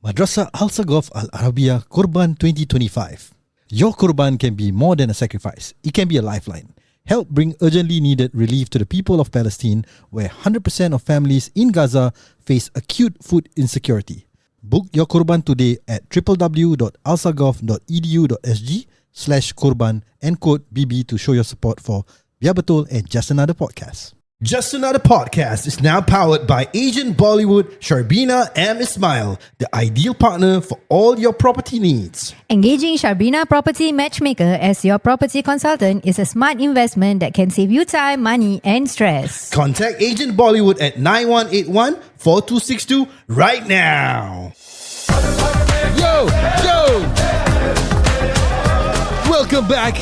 Madrasah Al-Sagaf Al-Arabiah Qurban 2025. Your Qurban can be more than a sacrifice. It can be a lifeline. Help bring urgently needed relief to the people of Palestine, where 100% of families in Gaza face acute food insecurity. Book your Qurban today at www.alsagaf.edu.sg/Qurban and code BB to show your support for Biar Betul and Just Another Podcast. Just Another Podcast is now powered by Agent Bollywood, Sharbina and Ismail, the ideal partner for all your property needs. Engaging Sharbina Property Matchmaker as your property consultant is a smart investment that can save you time, money and stress. Contact Agent Bollywood at 9181-4262 right now. Yo! Welcome back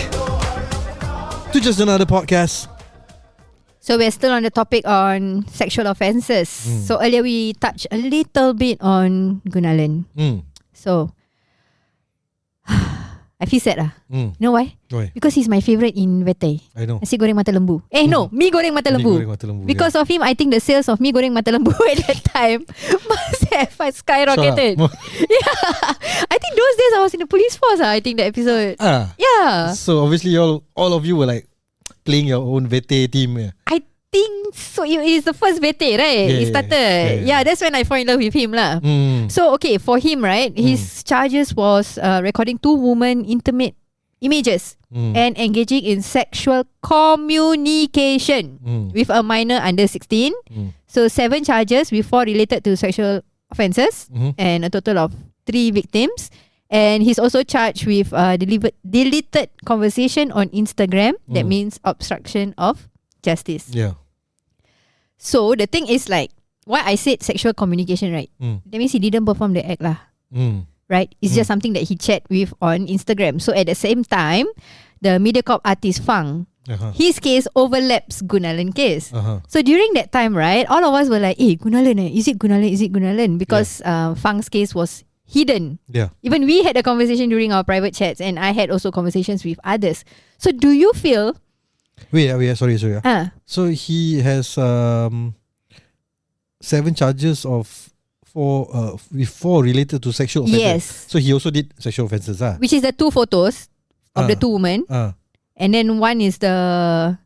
to Just Another Podcast. So we're still on the topic on sexual offences. So earlier we touched a little bit on Gunalan. So I feel sad lah. You know why? Why? Because he's my favourite in Vetai. I know. Nasi goreng mata lembu. No, mi goreng mata lembu. Because of him, I think the sales of mi goreng mata lembu at that time must have skyrocketed. Yeah, I think those days I was in the police force. I think the episode. Yeah. So obviously all of you were like playing your own Vete team. I think so. It is the first Vete, right? It started. Yeah, that's when I fell in love with him lah. So okay, for him, right, his charges was recording 2 women intimate images and engaging in sexual communication with a minor under 16. So 7 charges with 4 related to sexual offences and a total of 3 victims. And he's also charged with deleted conversation on Instagram. That means obstruction of justice. Yeah. So the thing is like, why I said sexual communication, right? That means he didn't perform the act lah. Right? It's just something that he chat with on Instagram. So at the same time, the Mediacorp artist Fang, his case overlaps Gunalan case. So during that time, right, all of us were like, Gunalan, is it Gunalan? Is it Gunalan? Because Fang's case was hidden. Yeah. Even we had a conversation during our private chats, and I had also conversations with others. So do you feel... Wait, sorry. So he has 7 charges of 4 related to sexual offences. Yes. So he also did sexual offences. Which is the 2 photos of the 2 women. And then one is the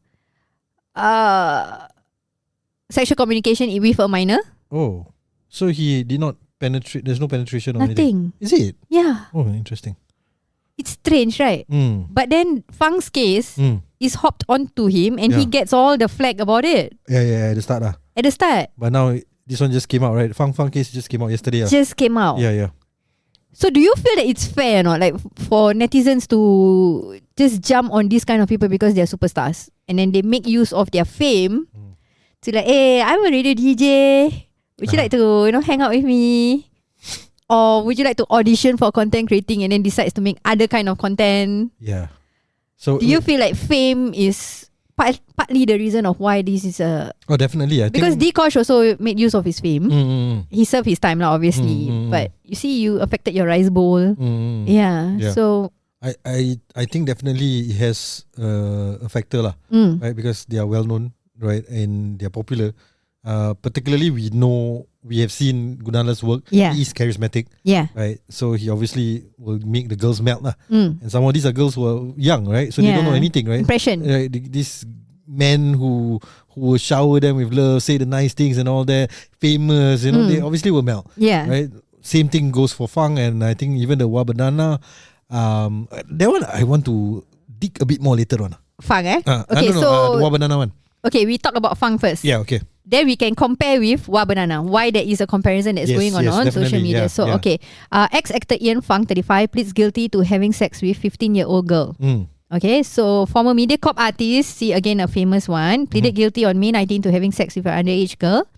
sexual communication with a minor. Oh. So he did not penetrate. There's no penetration or anything. Is it? Yeah. Oh, interesting. It's strange, right? But then Fang's case is hopped onto him, and he gets all the flag about it. Yeah, at the start lah. At the start. But now this one just came out, right? Fang case just came out yesterday. Just came out. Yeah. So do you feel that it's fair or not? Like for netizens to just jump on these kind of people because they're superstars, and then they make use of their fame to like, hey, I'm a radio DJ. Would you like to, hang out with me? Or would you like to audition for content creating and then decides to make other kind of content? Yeah. So do you feel like fame is partly the reason of why this is a... Oh, definitely. Because Dikosh also made use of his fame. He served his time now, obviously. But you see, you affected your rice bowl. Yeah. So... I think definitely it has a factor lah, right? Because they are well known, right? And they are popular. Particularly we have seen Gunalan's work. He is charismatic, right? So he obviously will make the girls melt lah. And some of these are girls who are young, right? So they don't know anything, right? Impression, right? These men who will shower them with love, say the nice things and all that, famous, they obviously will melt, right? Same thing goes for Fang, and I think even the Wabanana, that one I want to dig a bit more later on. Fang, okay, so the Wabanana one. Okay, we talk about Fang first. Yeah, okay. Then we can compare with Wabanana. Why there is a comparison that's going on social media. Okay. Ex-actor Ian Fang, 35, pleads guilty to having sex with 15-year-old girl. Okay, so former Mediacorp artist, see again a famous one, pleaded guilty on May 19 to having sex with an underage girl.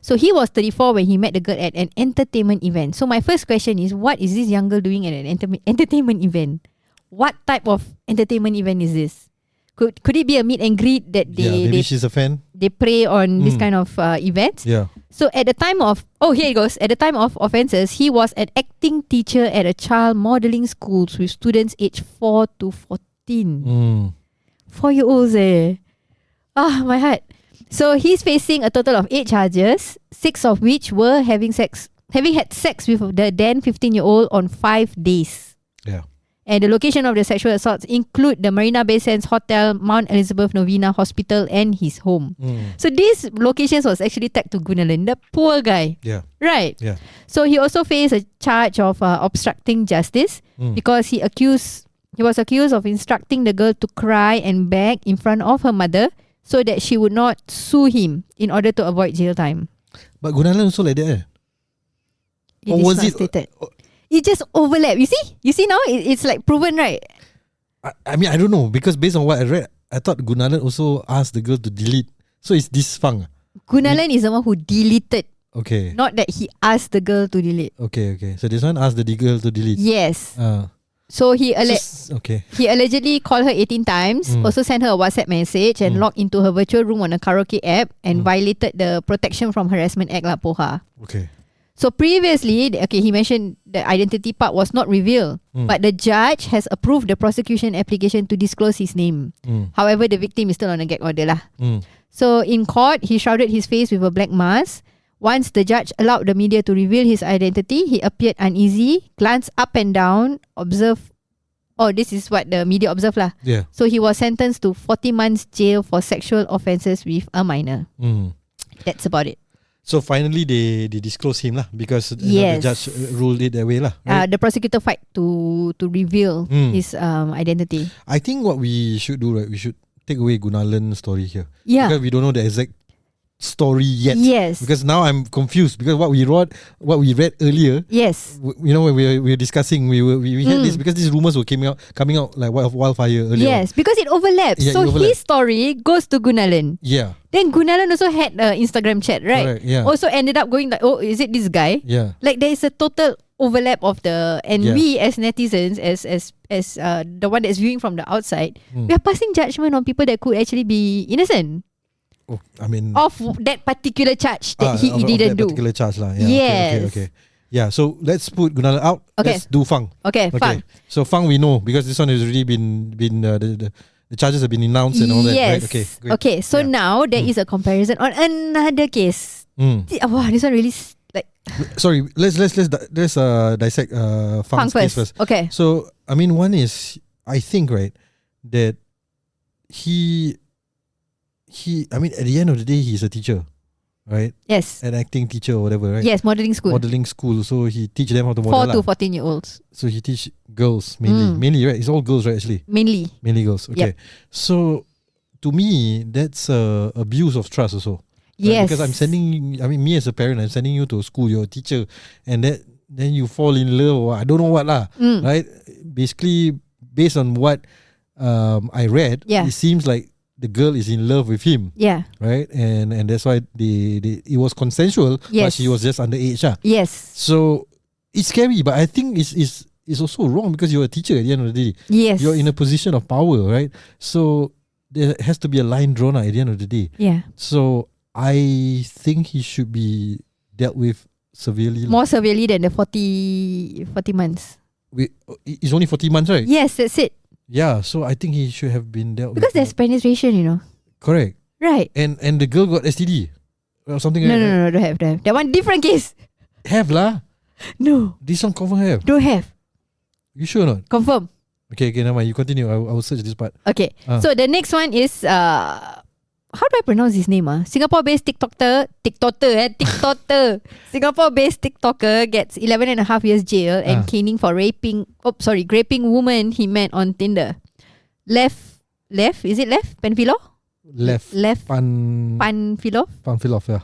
So he was 34 when he met the girl at an entertainment event. So my first question is, what is this young girl doing at an entertainment event? What type of entertainment event is this? Could it be a meet and greet that maybe she's a fan? They prey on this kind of events. Yeah. So at the time of here it goes. At the time of offences, he was an acting teacher at a child modelling schools with students aged 4 to 14. 4-year-olds my heart. So he's facing a total of 8 charges, 6 of which were having sex having had sex with the then 15-year-old on 5 days. Yeah. And the location of the sexual assaults include the Marina Bay Sands Hotel, Mount Elizabeth Novena Hospital, and his home. So these locations was actually tagged to Gunalan, the poor guy. Yeah. Right. Yeah. So he also faced a charge of obstructing justice because he was accused of instructing the girl to cry and beg in front of her mother so that she would not sue him in order to avoid jail time. But Gunalan also like that. It or was it? Stated. It just overlap. You see now it's like proven, right? I mean, I don't know, because based on what I read, I thought Gunalan also asked the girl to delete. So it's this Fang. Gunalan is the one who deleted. Okay. Not that he asked the girl to delete. Okay. So this one asked the girl to delete. Yes. So he allegedly called her 18 times, also sent her a WhatsApp message and logged into her virtual room on a karaoke app and violated the Protection from Harassment Act lah, POHA. Okay. So previously, he mentioned the identity part was not revealed, but the judge has approved the prosecution application to disclose his name. However, the victim is still on a gag order lah. So in court, he shrouded his face with a black mask. Once the judge allowed the media to reveal his identity, he appeared uneasy, glanced up and down, observed. Oh, this is what the media observed lah. Yeah. So he was sentenced to 40 months jail for sexual offences with a minor. That's about it. So finally, they disclose him lah, because the judge ruled it that way lah. Right? The prosecutor fight to reveal his identity. I think what we should do, right? We should take away Gunalan's story here. Yeah. Because we don't know the exact story yet. Yes. Because now I'm confused, because what we read earlier. Yes. You know, when we were discussing, we had this, because these rumors were coming out like wildfire earlier. Yes, because it overlaps. So his story goes to Gunalan. Yeah. Then Gunalan also had an Instagram chat, right? Correct, yeah. Also ended up going like, oh, is it this guy? Yeah. Like there is a total overlap of we as netizens, as the one that's viewing from the outside, we are passing judgment on people that could actually be innocent. Oh, I mean, of that particular charge that he didn't do. Particular charge lah. Yeah, yes. Okay. Yeah, so let's put Gunalan out. Okay. Let's do Fang. Okay, Fang. So Fang we know, because this one has already been the charges have been announced and all that. Yes. Right? Okay. Great. Okay. So now there is a comparison on another case. Wow, this one really like. Sorry, let's dissect Fang's case first. Okay. So I mean, one is, I think, right, that he I mean, at the end of the day, he's a teacher, right? Yes. An acting teacher or whatever, right? Yes, modelling school. So he teach them how to model. 4 to 14-year-olds. So he teach girls mainly, right? It's all girls, right? Actually, mainly girls. Okay. Yep. So to me, that's abuse of trust also. Right? Yes. Because me as a parent, I'm sending you to school. You're a teacher, and then you fall in love, or I don't know what lah. Right? Basically, based on what I read, it seems like the girl is in love with him. Yeah. Right? And that's why it was consensual, but she was just underage. Yes. So it's scary, but I think it's also wrong, because you're a teacher at the end of the day. Yes. You're in a position of power, right? So there has to be a line drawn at the end of the day. Yeah. So I think he should be dealt with severely. More severely than the 40 months. It's only 40 months, right? Yes, that's it. Yeah, so I think he should have been dealt because with. Because there's penetration, you know. Correct. Right. And the girl got STD or something. No, don't have. That one different case. Have lah. No. This one confirm have. Don't have. You sure or not? Confirm. Okay, never mind. You continue. I will search this part. Okay. So the next one is how do I pronounce his name? Singapore-based TikToker. Singapore-based TikToker gets 11.5 years jail and caning for graping woman he met on Tinder. Is it Lev Panfilov? Lev Panfilov, yeah.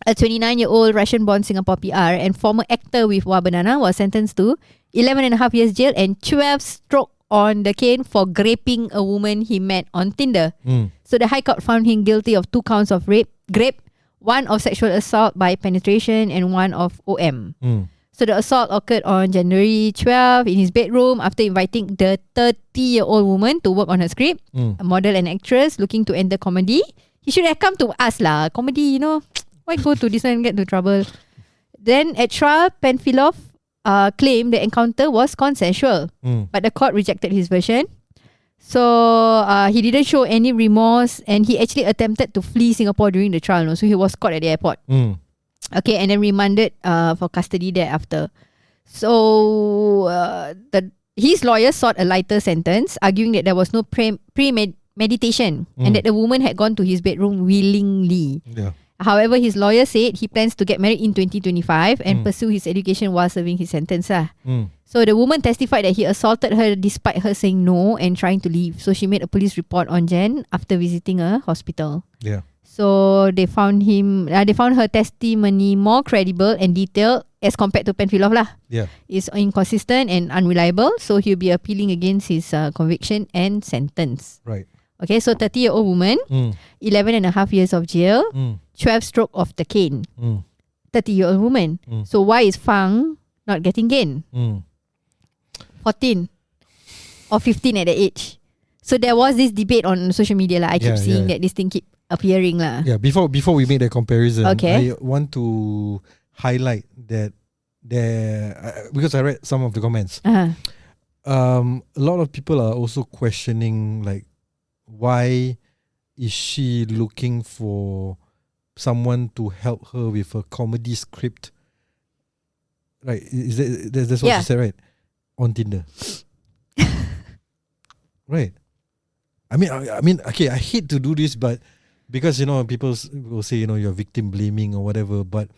A 29-year-old Russian-born Singapore PR and former actor with Banana was sentenced to 11.5 years jail and 12 stroke on the cane for graping a woman he met on Tinder. So the High Court found him guilty of 2 counts of grape, 1 of sexual assault by penetration, and 1 of OM. So the assault occurred on January 12 in his bedroom after inviting the 30-year-old woman to work on her script, a model and actress looking to enter comedy. He should have come to us lah. Comedy, you know, why go to this one and get into trouble? Then at trial, Panfilov claimed the encounter was consensual, but the court rejected his version. So he didn't show any remorse, and he actually attempted to flee Singapore during the trial. So he was caught at the airport. Okay, and then remanded for custody thereafter. So his lawyer sought a lighter sentence, arguing that there was no premeditation and that the woman had gone to his bedroom willingly. Yeah. However, his lawyer said he plans to get married in 2025 and pursue his education while serving his sentence. So the woman testified that he assaulted her despite her saying no and trying to leave. So she made a police report on Jen after visiting a hospital. Yeah. So they found her testimony more credible and detailed as compared to Penfilov lah. Yeah. It's inconsistent and unreliable. So he'll be appealing against his conviction and sentence. Right. Okay, so 30-year-old woman, 11 and a half years of jail, 12 stroke of the cane. 30-year-old woman. So why is Fang not getting cane? 14 or 15 at the age. So there was this debate on social media lah. I keep seeing that this thing keep appearing lah. Yeah, before we make that comparison, okay, I want to highlight that because I read some of the comments. A lot of people are also questioning like, why is she looking for someone to help her with a comedy script? Right, that's what she said, right? On Tinder. Right. I mean, okay, I hate to do this, but because people will say you're victim blaming or whatever, but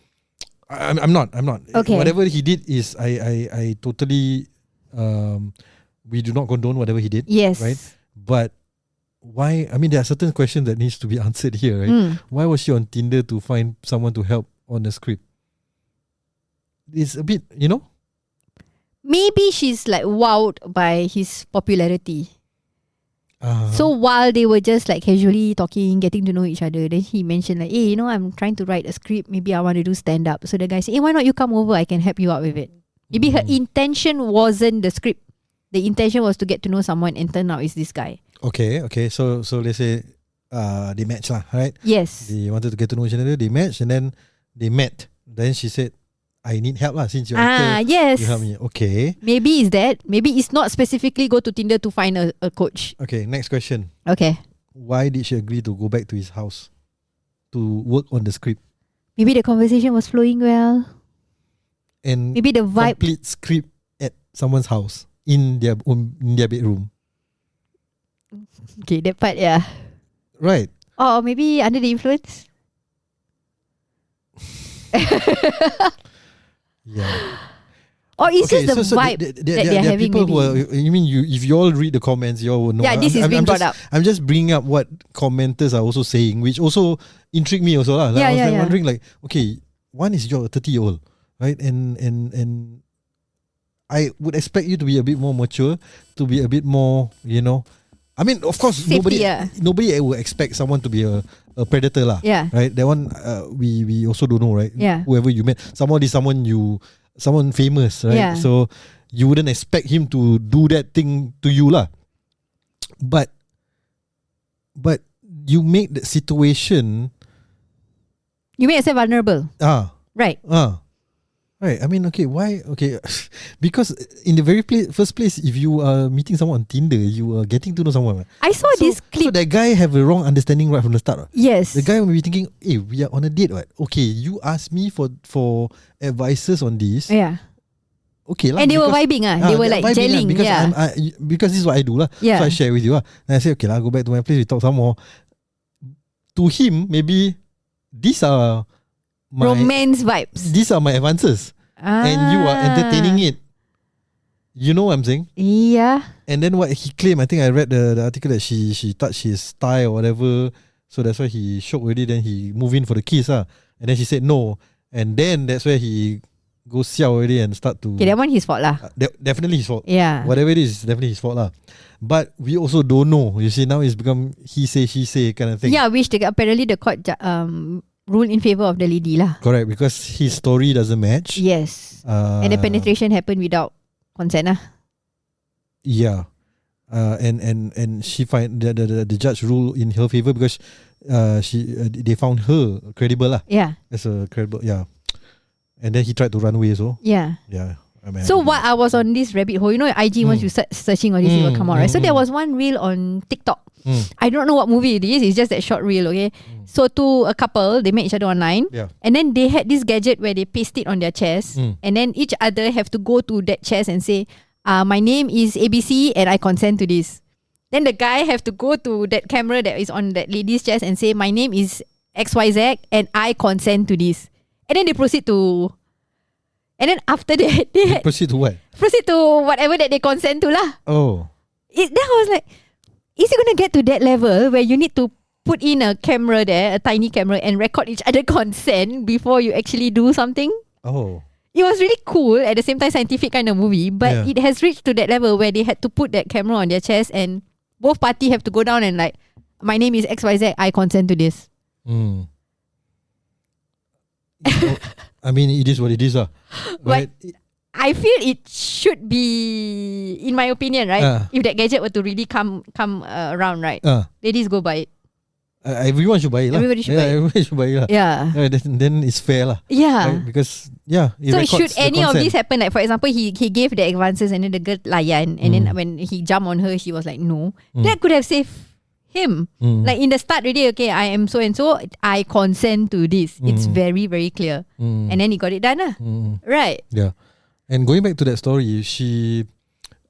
I'm not. Okay. Whatever he did is I totally we do not condone whatever he did. Yes. Right. But why? I mean, there are certain questions that needs to be answered here, right? Why was she on Tinder to find someone to help on the script? It's a bit, Maybe she's like wowed by his popularity. So while they were just like casually talking, getting to know each other, then he mentioned like, hey, I'm trying to write a script. Maybe I want to do stand up. So the guy said, hey, why not you come over? I can help you out with it. Maybe her intention wasn't the script. The intention was to get to know someone, and turn out it's this guy. Okay. So let's say they matched lah, right? Yes. They wanted to get to know each other. They matched and then they met. Then she said, I need help lah, since you're actor. Yes. You help me. Okay. Maybe it's that. Maybe it's not specifically go to Tinder to find a coach. Okay, next question. Okay. Why did she agree to go back to his house to work on the script? Maybe the conversation was flowing well. And maybe the vibe. Complete script at someone's house in their bedroom. Okay, that part, yeah. Right. Or maybe under the influence. Yeah. Or it's just the vibe that they're having. People who are, if you all read the comments, you all will know. Yeah, this is being brought up. I'm just bringing up what commenters are also saying, which also intrigued me also lah. Like, I was wondering, like, okay, one is you're a 30-year-old, right? And I would expect you to be a bit more mature, to be a bit more, I mean, of course, nobody will expect someone to be a predator lah. Yeah. Right. That one we also don't know, right? Yeah. Whoever you met, someone famous, right? Yeah. So you wouldn't expect him to do that thing to you lah. But you make the situation. You make yourself vulnerable. Right. Right. I mean, okay, why? Okay, because in the very first place, if you are meeting someone on Tinder, you are getting to know someone. I saw this clip. So that guy have a wrong understanding right from the start. Yes. The guy will be thinking, hey, we are on a date, right? Okay, you asked me for advices on this. Yeah. Okay lah. And they were vibing They were like gelling. Because because this is what I do lah. Yeah. So I share with you lah. And I say, okay lah, go back to my place, we talk some more. To him, maybe these are my romance vibes. These are my advances. And you are entertaining it. You know what I'm saying? Yeah. And then what he claimed, I think I read the article that she touched his thigh or whatever. So that's why he shocked already. Then he moved in for the kiss. And then she said no. And then that's where he goes siao already and start to... Okay, that one his fault lah. Definitely his fault. Yeah. Whatever it is, definitely his fault lah. But we also don't know. You see, now it's become he say, she say kind of thing. Yeah, which apparently the court rule in favor of the lady lah. Correct, because his story doesn't match. Yes. And the penetration happened without consent lah. Yeah. And she find the judge ruled in her favor because they found her credible lah. Yeah. As a credible, yeah. And then he tried to run away so. Yeah. Yeah. So what I was on this rabbit hole, you know, IG once you start searching all this, it will come out, right? So there was one reel on TikTok. I don't know what movie it is. It's just that short reel, okay? So to a couple, they met each other online, and then they had this gadget where they paste it on their chest, and then each other have to go to that chest and say, my name is ABC and I consent to this. Then the guy have to go to that camera that is on that lady's chest and say, my name is XYZ and I consent to this. And then they proceed to... And then after that, they proceed to what? Proceed to whatever that they consent to lah. Oh. Then I was like, is it going to get to that level where you need to put in a camera there, a tiny camera, and record each other consent before you actually do something? Oh. It was really cool, at the same time scientific kind of movie, but it has reached to that level where they had to put that camera on their chest and both parties have to go down and like, my name is XYZ, I consent to this. I mean, it is what it is. Right? But I feel it should be, in my opinion, right? If that gadget were to really come around, right? Ladies go buy it. Everyone should buy it. Everybody should buy it. Everybody should buy it. Then it's fair lah. Yeah. Right? Because so should any of this happen, like for example, he gave the advances and then the girl layan, and then when he jumped on her, she was like no. That could have saved him. Like in the start already, okay, I am so and so, I consent to this. It's very, very clear. And then he got it done lah. Right. Yeah. And going back to that story, she,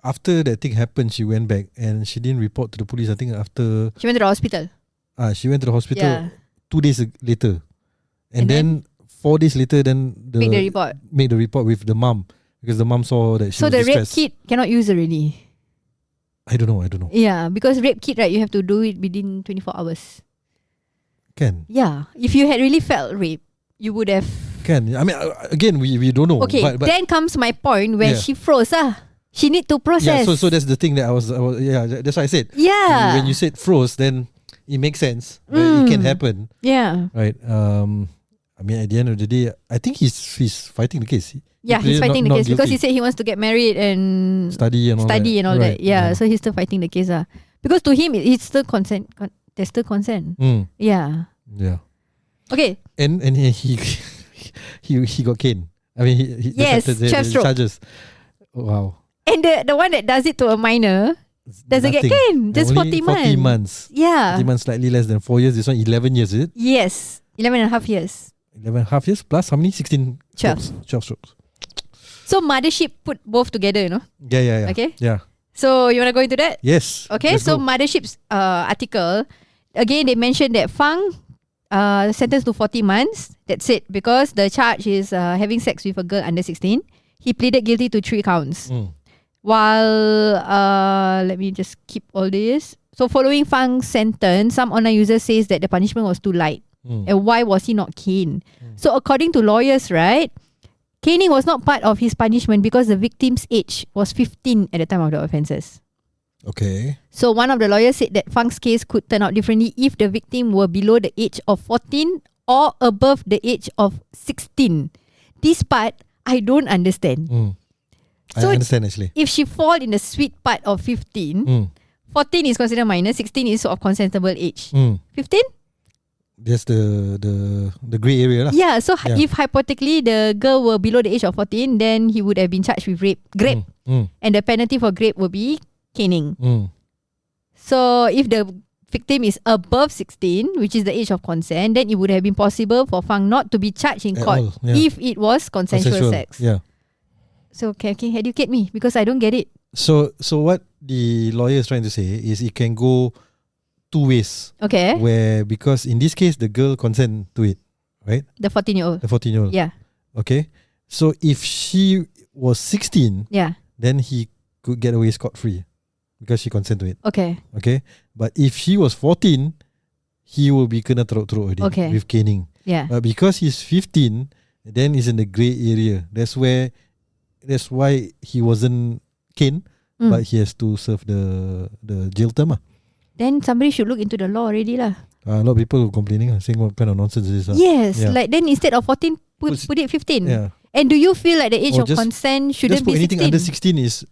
after that thing happened, she went back and she didn't report to the police. I think after she went to the hospital. She went to the hospital 2 days later. And then 4 days later, then make the report with the mom, because the mom saw that she was distressed. So the rape kit cannot use already? I don't know. Yeah, because rape kit, right, you have to do it within 24 hours. Can? Yeah. If you had really felt rape, you would have... Can. I mean, again, we don't know. Okay, but then comes my point where she froze. She need to process. Yeah, so that's the thing that I was that's why I said. Yeah. When you said froze, then it makes sense. Right? It can happen. Yeah. Right. I mean, at the end of the day, I think he's fighting the case. He's fighting the case because he said he wants to get married and study and all that. Yeah, so he's still fighting the case. Because to him, it's still consent. There's still consent. Yeah. Yeah. Okay. And he got caned. I mean, he the charges. Wow. And the one that does it to a minor doesn't get caned. Just 40 months. 40 months. Yeah. 40 months, slightly less than 4 years. This one 11 years, is it? Yes. 11 and a half years. 11 and a half years plus how many? 16 12 strokes. So Mothership put both together, you know? Yeah. Okay? Yeah. So you want to go into that? Yes. Okay, so Mothership's article, again, they mentioned that Fang sentenced to 40 months. That's it. Because the charge is having sex with a girl under 16. He pleaded guilty to 3 counts. While, let me just keep all this. So following Fang's sentence, some online users says that the punishment was too light. And why was he not caned? So according to lawyers, right, caning was not part of his punishment because the victim's age was 15 at the time of the offences. Okay. So one of the lawyers said that Fang's case could turn out differently if the victim were below the age of 14 or above the age of 16. This part, I don't understand. So I understand actually. If she fall in the sweet part of 15, 14 is considered minor, 16 is sort of consentable age. 15? That's the grey area lah. Yeah, so if hypothetically the girl were below the age of 14, then he would have been charged with grape. And the penalty for grape would be caning. So if the victim is above 16, which is the age of consent, then it would have been possible for Fang not to be charged in court if it was consensual sex. Yeah. So can you educate me? Because I don't get it. So what the lawyer is trying to say is it can go 2 ways. Okay. Where, because in this case the girl consent to it, right? The 14-year-old. The 14-year-old. Yeah. Okay. So if she was 16, then he could get away scot-free because she consent to it. Okay. Okay. But if she was 14, he will be kena teruk-teruk already with caning. Yeah. But because he's 15, then he's in the grey area. That's why he wasn't caned, but he has to serve the jail term. Then somebody should look into the law already lah. A lot of people complaining, saying what kind of nonsense is this. Yes, like then instead of 14, put it 15. Yeah. And do you feel like the age of consent shouldn't be 16? Anything under 16 is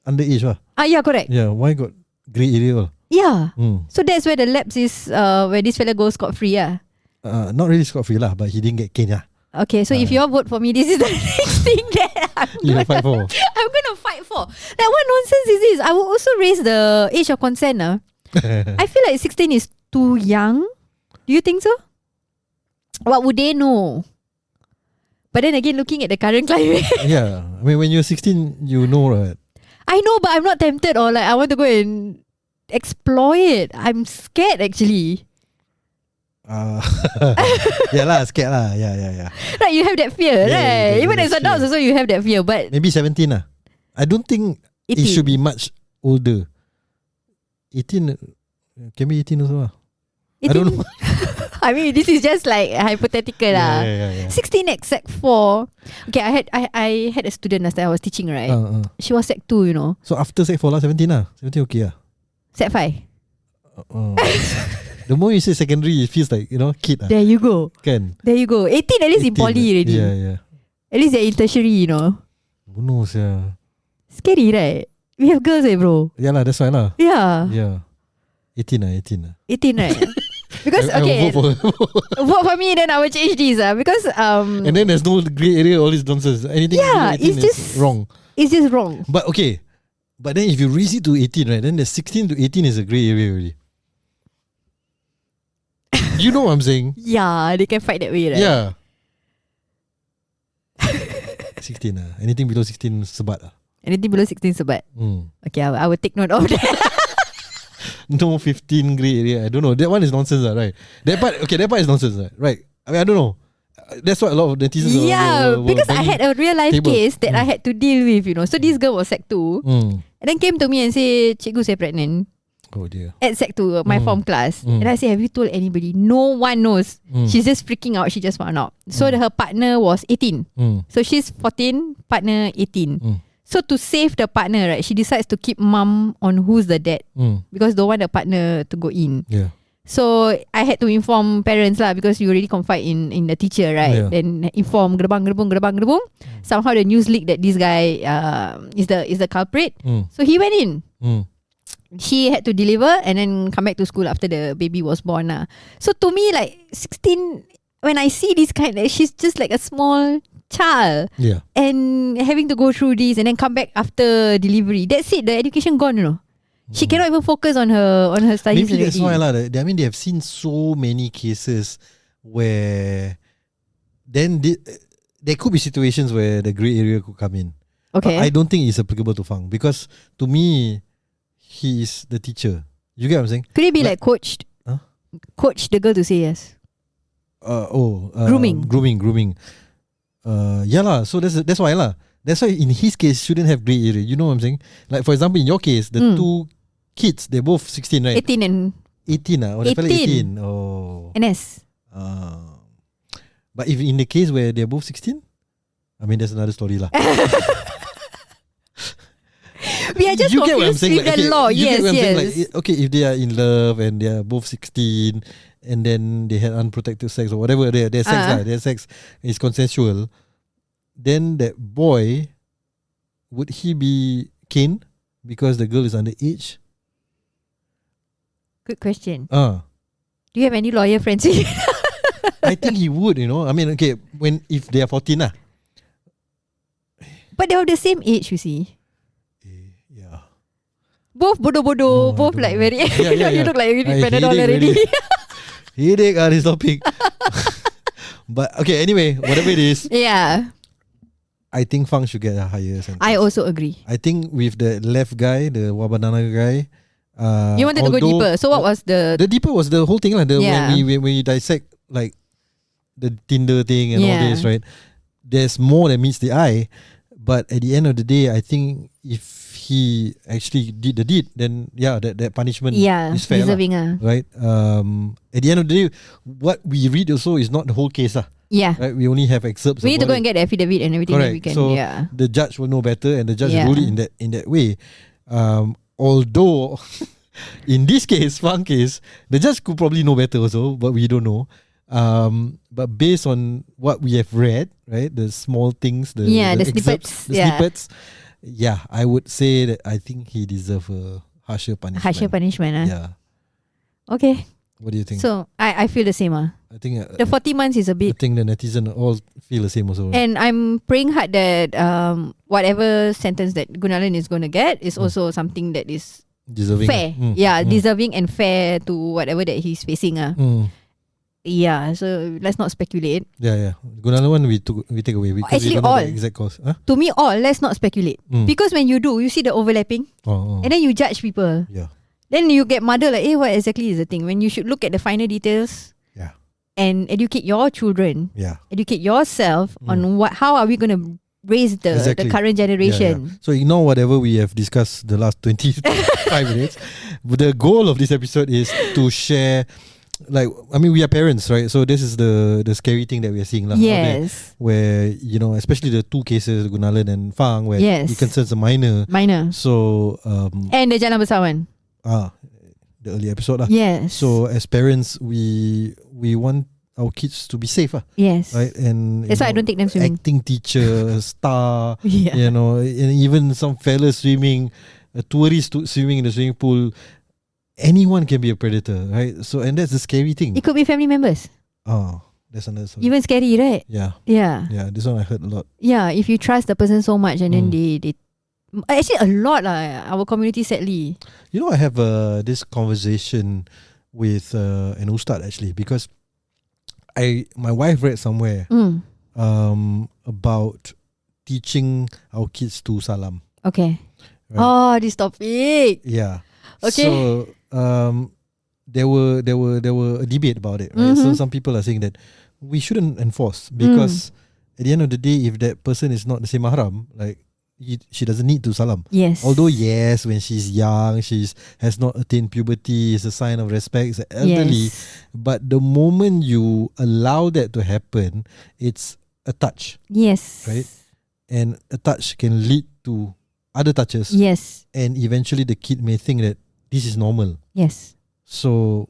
underage lah. Yeah, correct. Yeah, why got grey area? Yeah. So that's where the lapse is, where this fella goes scot-free. Not really scot-free lah, but he didn't get caned. Okay, so if you all vote for me, this is the next thing that You will fight for. I'm gonna fight for. Like, what nonsense is this? I will also raise the age of consent. I feel like 16 is too young. Do you think so? What would they know? But then again, looking at the current climate. Yeah. I mean, when you're 16, you know, right? I know, but I'm not tempted, or like I want to go and explore it. I'm scared actually. Yeah lah, scared lah. Yeah. Right, you have that fear, right? Yeah, Even as adults also you have that fear. But maybe 17 lah. I don't think 18. it should be much older. 18 can be 18 also lah. 18, I don't know. I mean, this is just like hypothetical lah. Yeah. 16 at Sec 4. Okay, I had a student last time I was teaching, right? She was Sec 2, you know. So after Sec 4 lah, 17 lah. 17 okay lah. Sec 5. The more you say secondary, it feels like, you know, kid lah. There you go. Kan? There you go. 18 at least 18, in poly already. Yeah. At least they're in tertiary, you know. Who knows, yeah. Scary, right? We have girls, bro. Yeah lah, that's why lah. Yeah. 18 lah. 18, right? Because I okay, will vote vote for me, then I will change this. Because and then there's no grey area, all this nonsense. Anything below 18 it's is just wrong. It's just wrong. But okay. But then if you raise it to 18, right, then the 16 to 18 is a grey area already. You know what I'm saying? Yeah, they can fight that way, right? Yeah. 16 lah. Anything below 16 sebat lah. Anything below 16 sebat. Okay, I will take note of that. No 15 grey area. I don't know. That one is nonsense lah, right? That part is nonsense, right? I mean, I don't know. That's what a lot of netizens were because I had a real life case that I had to deal with, you know. So this girl was Sec 2 and then came to me and say, "Cikgu, saya pregnant." Oh dear. At Sec 2, my form class. And I say, "Have you told anybody?" No one knows. She's just freaking out. She just found out. So her partner was 18. So she's 14, partner 18. So to save the partner, right, she decides to keep mum on who's the dad because don't want the partner to go in. Yeah. So I had to inform parents lah because you already confide in the teacher, right? Then inform gerbang. Somehow the news leaked that this guy is the culprit. So he went in. She had to deliver and then come back to school after the baby was born. So to me, like 16, when I see this kind, she's just like a small child. Yeah. And having to go through this and then come back after delivery. That's it. The education gone, you know. She cannot even focus on her studies. Maybe that's why lah. I mean, they have seen so many cases where then there could be situations where the grey area could come in. Okay. But I don't think it's applicable to Fang because to me, he is the teacher. You get what I'm saying? Could it be like coached? Huh? Coach the girl to say yes. Grooming. Yeah lah. So that's why lah. That's why in his case shouldn't have grey area. You know what I'm saying? Like for example, in your case, the two kids, they're both 16, right? 18 and 18 ah. 18. Oh. NS. But if in the case where they're both 16, I mean that's another story lah. We are just confused with the law. Yes. Like, okay, if they are in love and they are both 16 and then they had unprotected sex or whatever their sex is consensual, then that boy, would he be caned because the girl is underage? Good question. Do you have any lawyer friends? I think he would, you know. I mean, okay, if they are 14 lah. But they are the same age, you see. Yeah. Both bodoh-bodoh, both like very you look like you need Panadol already. Headache on this topic. But okay, anyway, whatever it is. Yeah. I think Fang should get a higher sentence. I also agree. I think with the left guy, the Wabanana guy, you wanted to go deeper. So what was the deeper was the whole thing like when we dissect like the Tinder thing and all this, right? There's more that meets the eye, but at the end of the day, I think if he actually did the deed, then that punishment is fair, deserving, right? At the end of the day, what we read also is not the whole case, Yeah. Right? We only have excerpts. We need to go and get the affidavit and everything. Correct. That we can. So the judge will know better, and the judge ruled it in that way. Although in this case, Fang case, the judge could probably know better also, but we don't know. But based on what we have read, right, the small things, the excerpts, snippets, I would say that I think he deserves a harsher punishment. Harsher punishment, Yeah. Okay. What do you think? So I feel the same. I think the 40 months is a bit. I think the netizen all feel the same also. And I'm praying hard that whatever sentence that Gunalan is going to get is also something that is deserving. Fair. Deserving and fair to whatever that he's facing. Yeah, so let's not speculate. Yeah. Gunalan one we take away because actually we don't know all the exact cause. To me, all let's not speculate because when you do, you see the overlapping, and then you judge people. Yeah. Then you get muddled like, what exactly is the thing? When you should look at the finer details. Yeah. And educate your children. Yeah. Educate yourself on how are we going to raise the current generation. Yeah. So ignore whatever we have discussed the last 25 minutes. But the goal of this episode is to share. Like, I mean, we are parents, right? So this is the scary thing that we are seeing lah. Yes. Where, you know, especially the two cases, Gunalan and Fang, where it concerns a minor. So and the Jalan Besar one. The early episode lah. Yes. So as parents, we want our kids to be safe lah. Yes. Right. And that's why I don't take them swimming. Acting teacher, star. You know, and even some fella swimming, a tourist swimming in the swimming pool. Anyone can be a predator, right? So, and that's the scary thing. It could be family members. Oh, that's another story. Even scary, right? Yeah. This one I heard a lot. Yeah, if you trust the person so much and then they actually a lot lah. Our community, sadly. You know, I have this conversation with an ustad actually because my wife read somewhere about teaching our kids to salam. Okay. Right? Oh, this topic. Yeah. Okay. So there were a debate about it, right? So some people are saying that we shouldn't enforce because at the end of the day, if that person is not the same mahram, like she doesn't need to salam. Yes. Although yes, when she's young, has not attained puberty, it's a sign of respect, it's elderly. Yes. But the moment you allow that to happen, it's a touch. Yes. Right? And a touch can lead to other touches. Yes. And eventually the kid may think that this is normal. Yes. So,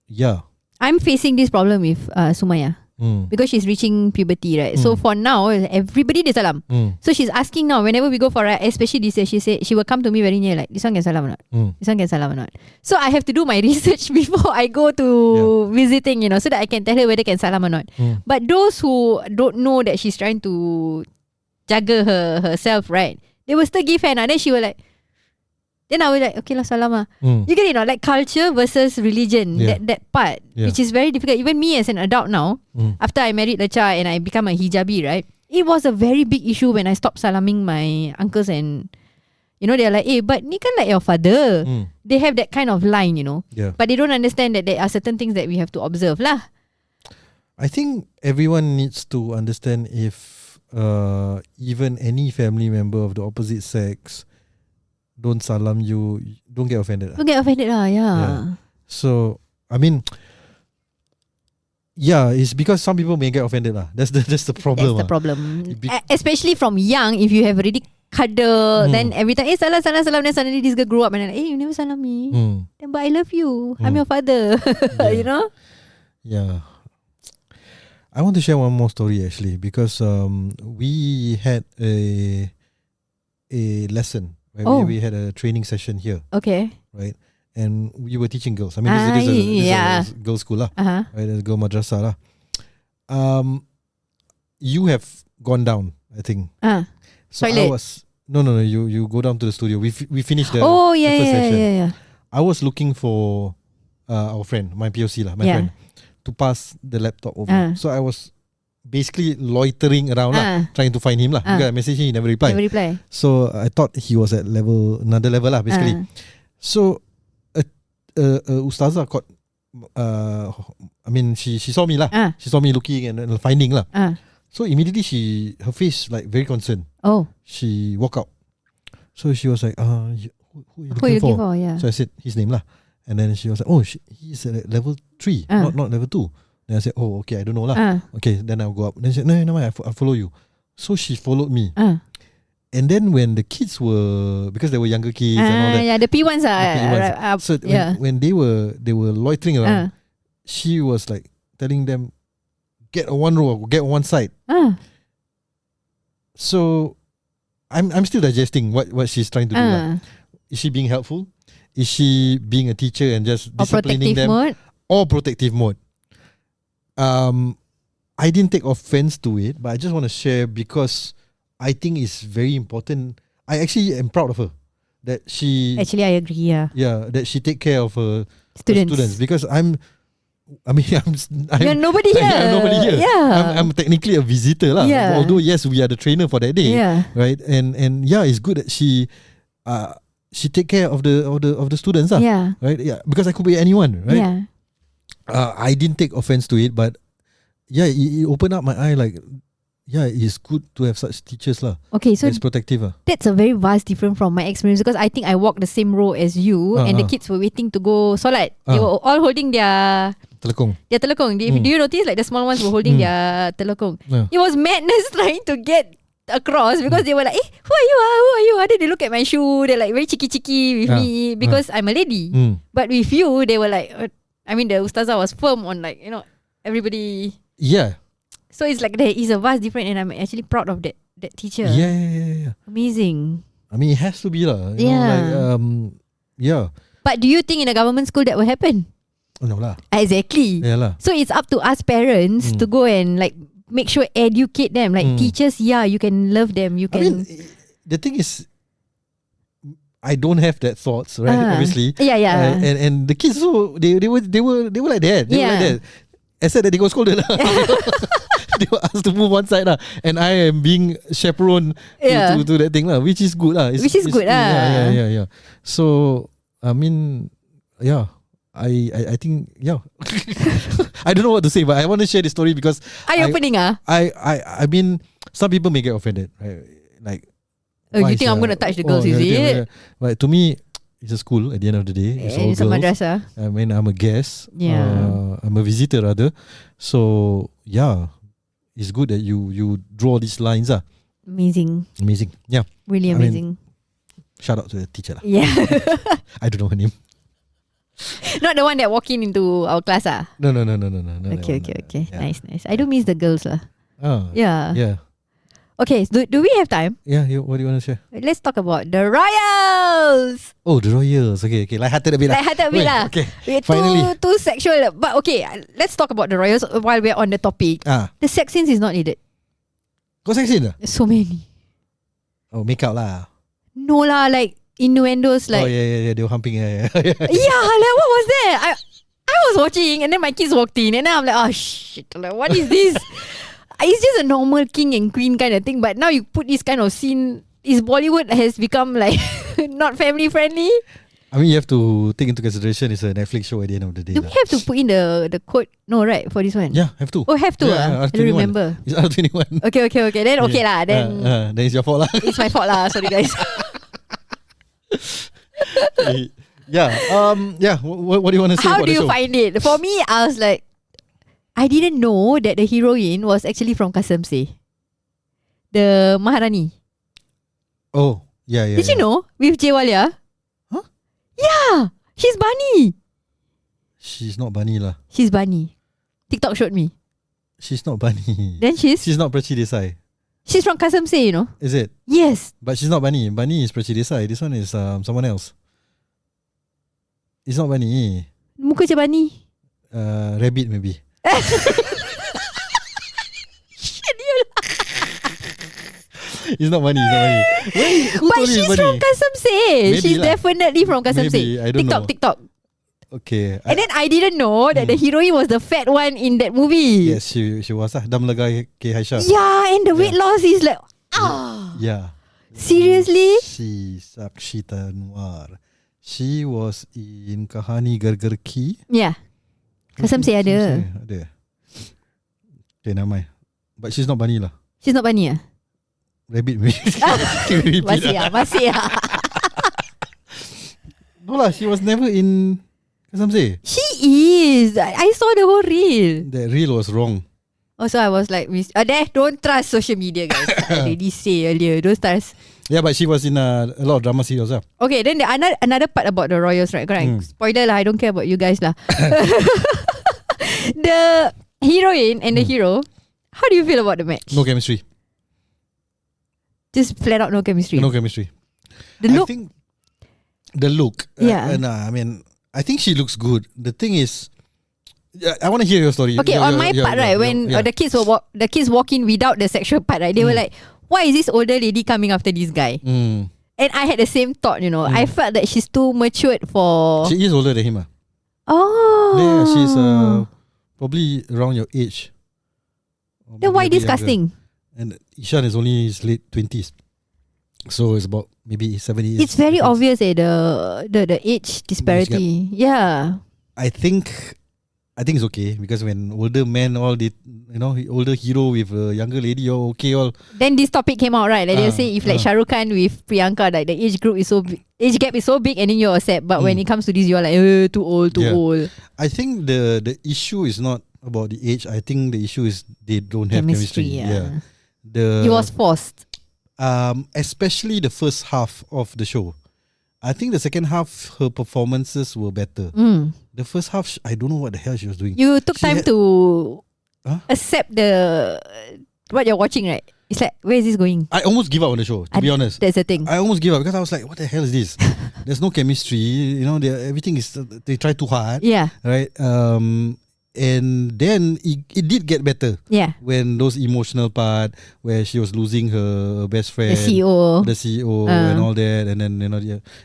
yeah. I'm facing this problem with Sumaya. Because she's reaching puberty, right? So for now, everybody does salam. So she's asking now, whenever we go for especially this year, she said she will come to me very near, like, this one can salam or not? This one can salam or not? So I have to do my research before I go to visiting, you know, so that I can tell her whether can salam or not. But those who don't know that she's trying to jaga herself, right? They will still give hand. And then she will like, then I was like, okay lah, salam lah. You get it, like culture versus religion, that part, which is very difficult. Even me as an adult now, after I married Lecha and I become a hijabi, right? It was a very big issue when I stopped salaming my uncles and, you know, they're like, but ni kan like your father. They have that kind of line, you know. But they don't understand that there are certain things that we have to observe lah. I think everyone needs to understand if even any family member of the opposite sex don't salam you, don't get offended. Don't get offended lah, yeah. So, I mean, it's because some people may get offended lah. That's the problem. That's the problem. Especially from young, if you have already cuddle, then every time, salam, then suddenly this girl grew up and like, you never salam me. Then, but I love you. I'm your father. You know? Yeah. I want to share one more story actually because we had a lesson. Right? We had a training session here. Okay. Right? And we were teaching girls. I mean, this is a girls' school lah. Right? It's a girl madrasah lah. You have gone down, I think. So toilet. I was no. You go down to the studio. We finished the first session. Yeah. I was looking for our friend, my POC lah, my friend, to pass the laptop over. So I was basically loitering around trying to find him lah. Because I messaged him, he never replied. So I thought he was at another level lah, basically. So Ustazah caught, I mean, she saw me lah. She saw me looking and finding lah. So immediately her face like very concerned. She walked out. So she was like, who are you looking for? Yeah. So I said his name lah. And then she was like, he's at level 3, not level 2. Then I said, okay, I don't know lah. Okay, then I'll go up. Then she said, no, I'll follow you. So she followed me. And then when the kids were, because they were younger kids and all that. Yeah, the P1s are. So when they were loitering around, she was like telling them, get on one row, get on one side. So I'm still digesting what she's trying to do. Is she being helpful? Is she being a teacher and just disciplining them? Or protective mode? I didn't take offense to it, but I just want to share because I think it's very important. I actually am proud of her that she. Actually, I agree. Yeah. Yeah, that she take care of her Students because I'm You're nobody here. I'm nobody here. Yeah. I'm technically a visitor lah. Yeah. Although yes, we are the trainer for that day. Yeah. Right. And yeah, it's good that she take care of the students lah. Yeah. Right. Yeah. Because I could be anyone. Right. Yeah. I didn't take offense to it, but yeah, it opened up my eye. Like, yeah, it's good to have such teachers lah. Okay, so it's protective lah. that's a very vast different from my experience because I think I walked the same row as you and the kids were waiting to go solat. They were all holding their telekong. Do you notice like the small ones were holding their telekong? Yeah. It was madness trying to get across because they were like, who are you? Who are you? Then they look at my shoe. They're like very cheeky with me because I'm a lady. But with you, they were like, the ustazah was firm on like, everybody. Yeah. So it's like there is a vast difference and I'm actually proud of that teacher. Yeah. Amazing. It has to be lah. Yeah. But do you think in a government school that will happen? No lah. Exactly. Yeah lah. So it's up to us parents to go and like make sure educate them. Like teachers, you can love them. You can. The thing is, I don't have that thoughts, right? Obviously. Yeah. And the kids, so they were like that. They were like that. Except that they got scolded lah. They were asked to move one side lah, and I am being chaperone to that thing lah, which is good lah. Which is good lah. Yeah. So I think I don't know what to say, but I want to share the story because eye-opening I mean, some people may get offended, right? Like, you think I'm going to touch the girls, is it? But to me, it's a school at the end of the day. It's all a madrasah. I mean, I'm a guest. Yeah. I'm a visitor rather. So yeah, it's good that you draw these lines. Amazing. Yeah. Really amazing. Shout out to the teacher. Yeah. I don't know her name. Not the one that walked into our class. No. Okay. Yeah. Nice. I do miss the girls lah. Yeah. Okay, do we have time? Yeah, what do you want to share? Let's talk about the Royals. Oh, the Royals. Okay. Light-hearted a bit lah. Okay, finally. Too sexual. But okay, let's talk about the Royals while we're on the topic. The sex scenes is not needed. Got sex scene? So many. Oh, make out lah. No lah, like innuendos like. Oh, yeah. They were humping. Yeah. Yeah, like what was that? I was watching and then my kids walked in and then I'm like, oh shit, like what is this? It's just a normal king and queen kind of thing, but now you put this kind of scene. Is Bollywood has become like not family friendly? You have to take into consideration it's a Netflix show at the end of the day. Do we have to put in the code? No, right, for this one? Yeah, have to. Oh, have to? Yeah, I don't remember. It's R21. Okay. Then okay lah. Then it's your fault lah. It's my fault lah. Sorry guys. Yeah. What do you want to say How about do the you show? find it? For me, I was like, I didn't know that the heroine was actually from Kasem Se. The Maharani. Oh, yeah. Did you know? With Jaywalia? Huh? Yeah. She's Bunny. She's not Bunny lah. She's Bunny. TikTok showed me. She's not Bunny. Then she's not Prachi Desai. She's from Kasem Se, you know? Is it? Yes. But she's not Bunny. Bunny is Prachi Desai. This one is someone else. It's not Bunny. Muka macam Bunny. Rabbit maybe. It's not Bunny. Wait, who but told you she's Bunny? from Kasem Se. She's definitely from Kasem Se. I don't know. TikTok. Okay. And then I didn't know that the heroine was the fat one in that movie. Yes, she was Dam Lagai K Haisha. Yeah, and the weight loss is like Yeah. Seriously? She Sakshita Noir. She was in Kahani Gargar Ki. Yeah. Kasem Se ada. Ada. Okay, namai. But she's not Bunny lah. She's not Bunny Rabbit maybe. Masih No lah, she was never in Kasem Se. She is. I saw the whole reel. That reel was wrong. Also, I was like, don't trust social media, guys. I already say earlier, don't trust. Yeah, but she was in a lot of drama serials. Okay, then another part about the Royals, right? Correct. Spoiler lah, I don't care about you guys lah. The heroine and the hero, how do you feel about the match? No chemistry. Just flat out no chemistry. No chemistry. The look. I think the look. Yeah. I think she looks good. The thing is, I want to hear your story. Okay, on my part, right, when the kids walk in without the sexual part, right, they were like, why is this older lady coming after this guy? And I had the same thought, you know. I felt that she's too matured for... She is older than him. Oh. Yeah, she's probably around your age. Then why this casting? And Ishan is only his late 20s. So it's about maybe 70 years. It's very obvious, the age disparity. Yeah. I think it's okay because when older men all did, older hero with a younger lady, okay all. Then this topic came out, right? Like they say if like Shah Rukh Khan with Priyanka, like the age group is age gap is so big, and then you accept. But when it comes to this, you're like too old. I think the issue is not about the age. I think the issue is they don't have chemistry. Yeah. It was forced. Especially the first half of the show. I think the second half her performances were better. The first half I don't know what the hell she was doing. You took time to accept what you're watching, right? It's like, where is this going? I almost give up on the show, to be honest. That's the thing. I almost give up because I was like, what the hell is this? There's no chemistry. Everything is, they try too hard. Yeah. Right? And then it did get better. Yeah. When those emotional part where she was losing her best friend, the CEO, and all that, and then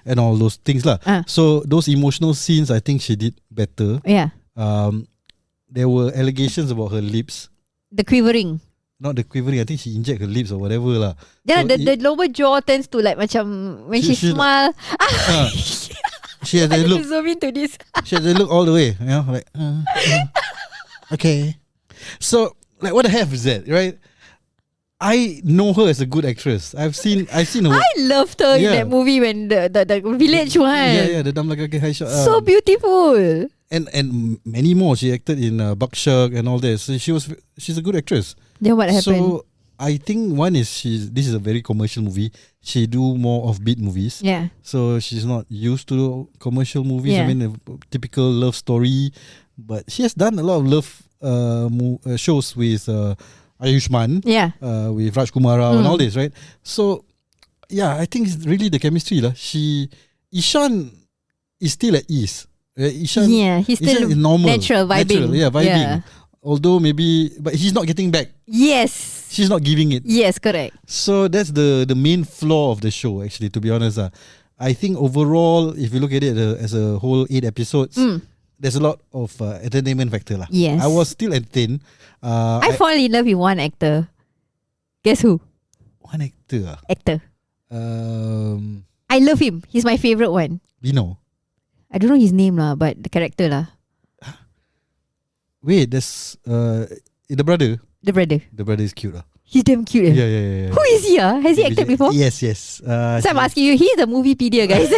and all those things lah. So those emotional scenes, I think she did better. Yeah. There were allegations about her lips. The quivering. Not the quivering. I think she inject her lips or whatever lah. Yeah, so the lower jaw tends to like macam when she smile. She has to look. Zoom into this. She has to look all the way. Like okay. So like, what the hell is that, right? I know her as a good actress. I've seen her. I loved her in that movie when the village one. Yeah, the Damlaka High Shot. So beautiful. And many more. She acted in Buckshot and all this. So she's a good actress. Then what happened? So I think one is this is a very commercial movie. She do more offbeat movies. Yeah. So she's not used to commercial movies. Yeah. I mean, a typical love story. But she has done a lot of love shows with Ayushmann. Yeah. With Raj Kumar Rao and all this, right? So yeah, I think it's really the chemistry lah. Ishan is still at ease. Ishan, he's still normal, natural, vibing. Vibing. Yeah. Although but he's not getting back. Yes. She's not giving it. Yes, correct. So that's the main flaw of the show, actually, to be honest. I think overall, if you look at it as a whole 8 episodes, there's a lot of entertainment factor lah. Yes. I was still entertained. I fall in love with one actor. Guess who? One actor? Actor. I love him. He's my favourite one. Dino? I don't know his name lah, but the character lah. Wait, there's the brother. The brother. The brother is cute lah. He's damn cute. Yeah. Who is he? Has he acted before? Yes. So I'm asking you, he's the moviepedia, guys.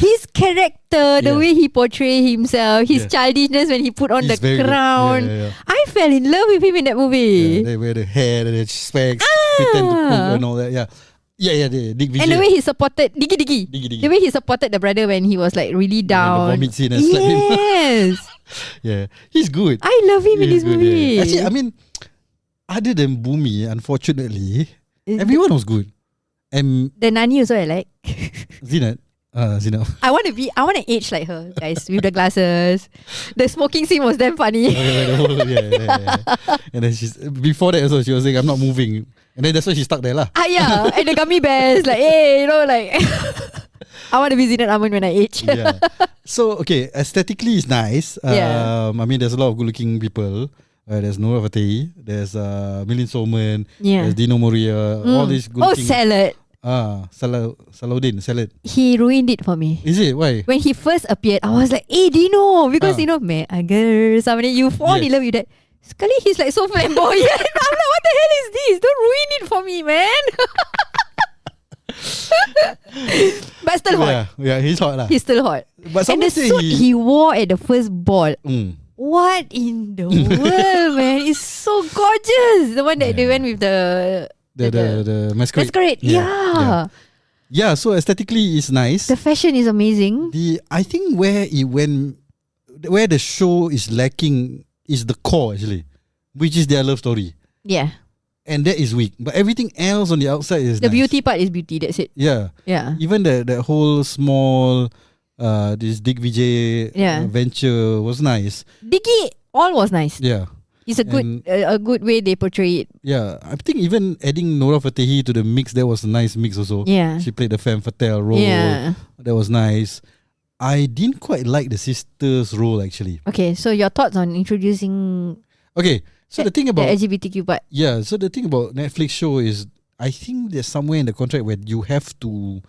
His character, the way he portrays himself, his childishness when he put on the crown. Yeah. I fell in love with him in that movie. Yeah, they wear the hair and the specs, pretend to cook and all that. Yeah, Dick Vijay. And the way he supported Diggy. The way he supported the brother when he was like really down. The vomit scene and slap him. Yes. Yeah, he's good. I love him in this movie. Yeah. Actually, I mean, other than Bhumi, unfortunately, everyone was good. And the Nani also I like. Zinat. I want to age like her, guys, with the glasses. The smoking scene was damn funny. Yeah. And then before that also, she was saying, I'm not moving. And then that's why she stuck there lah. Yeah. And the gummy bears, like, hey, like I want to be Zinat Aman when I age. Yeah. So, okay, aesthetically it's nice. I mean, there's a lot of good looking people. There's Noor Fateh, there's Milin Soman, there's Dino Moria, all these good looking. Salad. Salahuddin, Salad. He ruined it for me. Is it? Why? When he first appeared, I was like, hey Dino, because man, agar somebody you fall in love with that. Sekali he's like so flamboyant. I'm like, what the hell is this? Don't ruin it for me, man. But still hot. Yeah, he's hot lah. He's still hot. But and the suit he wore at the first ball. What in the world, man? It's so gorgeous. The one that they went with the masquerade. Yeah, so aesthetically it's nice. The fashion is amazing. I think where the show is lacking is the core actually, which is their love story. Yeah. And that is weak. But everything else on the outside is the nice. beauty part is beauty, that's it. Yeah. Yeah. Even the whole small this Dig Vijay venture was nice. Diggy, all was nice. Yeah. It's a good way they portray it. Yeah, I think even adding Nora Fatehi to the mix, that was a nice mix also. Yeah. She played the femme fatale role. Yeah. That was nice. I didn't quite like the sister's role actually. Okay, so your thoughts on introducing the thing about the LGBTQ part. Yeah, so the thing about Netflix show is I think there's somewhere in the contract where you have to,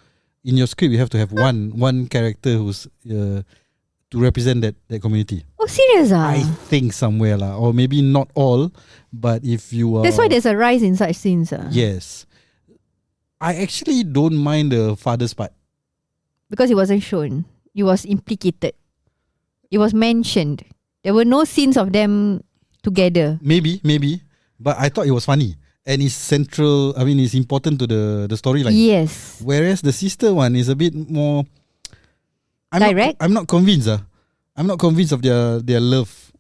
in your script, you have to have one character who's to represent that community. Oh, serious? I think somewhere lah, or maybe not all, but if you are, that's why there's a rise in such scenes. Yes, I actually don't mind the father's part because it wasn't shown. It was implicated. It was mentioned. There were no scenes of them together. Maybe, but I thought it was funny. And it's central, I mean, it's important to the storyline. Yes. Whereas the sister one is a bit more direct. I'm not convinced. I'm not convinced of their love.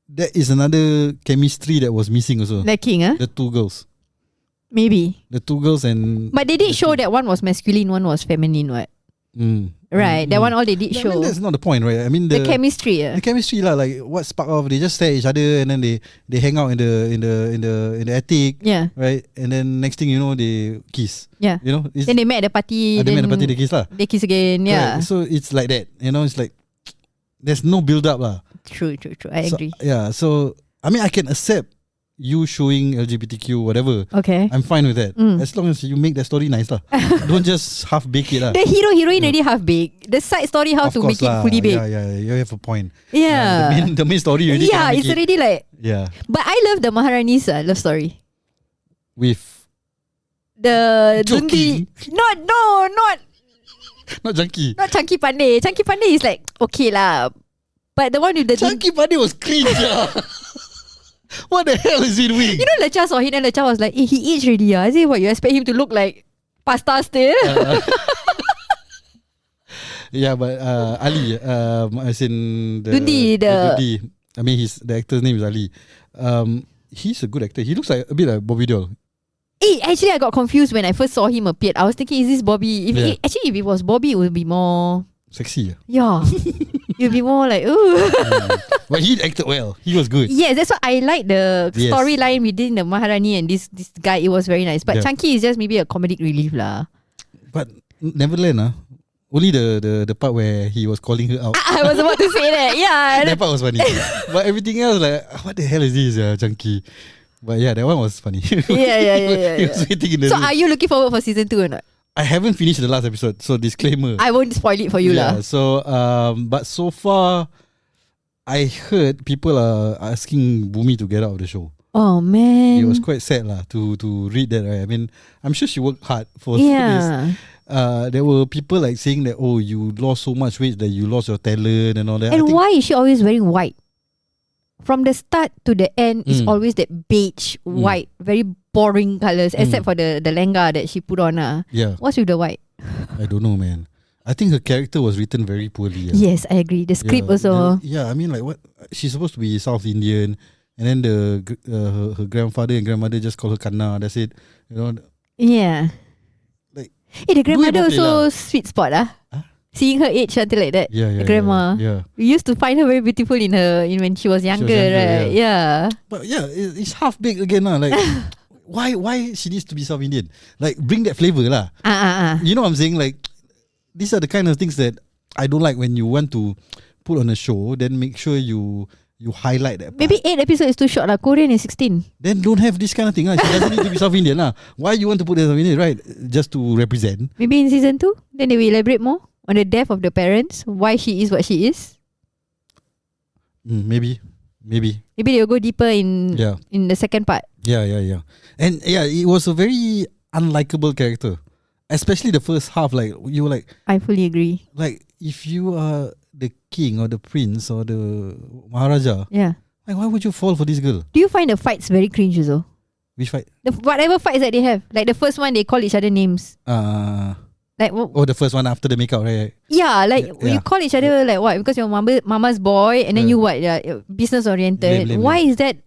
That is another chemistry that was missing also. Lacking, the two girls. Maybe. The two girls and... But they did show that one was masculine, one was feminine, what? Right, that one all they did show. I mean, that's not the point, right? I mean the chemistry. The chemistry lah, like what spark off? They just stare at each other and then they hang out in the attic. Yeah. Right, and then next thing you know, they kiss. Yeah. You know. Then they met at the party. They met at the party. They kiss lah. They kiss again. Yeah. Right. So it's like that. You know, it's like there's no build up lah. True. I agree. Yeah. So I mean, I can accept you showing LGBTQ whatever. Okay. I'm fine with that. As long as you make that story nice lah. Don't just half bake it lah. The heroine already half baked. The side story how of to make lah. it fully baked. Yeah. You have a point. Yeah. The main story already. Yeah, it's already like. Yeah. But I love the Maharani's love story. With the Junki. Not Junki. Not Chunky Pandey. Chunky Pandey is like okay lah. But the one with the Chunky Pandey was cringe. What the hell is he doing? You know, Lecha saw him and Lecha was like, he aged already. I say, what, you expect him to look like pasta still? Yeah, but Ali, as in Dundi, Dundi. I mean, the actor's name is Ali. He's a good actor. He looks like a bit like Bobby Doll. Actually, I got confused when I first saw him appear. I was thinking, is this Bobby? If it was Bobby, it would be more sexy. Yeah. You'd be more like, ooh. But he acted well. He was good. Yes, that's why I like the storyline within the Maharani and this guy. It was very nice. But Chunky is just maybe a comedic relief lah. But Neverland only the part where he was calling her out. I was about to say that. Yeah. That part was funny. But everything else, like, what the hell is this, Chunky? But yeah, that one was funny. Yeah. He was waiting in the room. Are you looking forward for season 2 or not? I haven't finished the last episode, so disclaimer. I won't spoil it for you lah. So, but so far, I heard people are asking Bhumi to get out of the show. Oh man, it was quite sad lah to read that. Right? I mean, I'm sure she worked hard for this. There were people like saying that, oh, you lost so much weight that you lost your talent and all that. And why is she always wearing white? From the start to the end, it's always that beige, white, very boring colours, except for the lenga that she put on. Yeah. What's with the white? I don't know, man. I think her character was written very poorly. Yes, I agree. The script also. I mean, like, what? She's supposed to be South Indian, and then her grandfather and grandmother just call her Kanna. That's it. You know. Yeah. Like, the grandmother also sweet spot Huh? Seeing her age until like that. Yeah, grandma. Yeah. We used to find her very beautiful in when she was younger, right? Yeah. But yeah, it's half baked again Like, why she needs to be South Indian? Like, bring that flavor lah. You know what I'm saying? Like, these are the kind of things that I don't like when you want to put on a show. Then make sure you highlight that part. Maybe 8 episodes is too short lah. Korean is 16. Then don't have this kind of thing She doesn't need to be South Indian Why you want to put South Indian, right? Just to represent. Maybe in season 2, then they will elaborate more on the death of the parents, why she is what she is. Maybe they'll go deeper in the second part. Yeah. And it was a very unlikable character, especially the first half. Like, you were like, I fully agree. Like, if you are the king or the prince or the Maharaja, like, why would you fall for this girl? Do you find the fights very cringe also? Which fight? Whatever fights that they have. Like the first one, they call each other names. Like, the first one after the makeout, right? Yeah, like you call each other like what? Because you're mama's boy, and then you what? Business oriented. Lame. Why is that?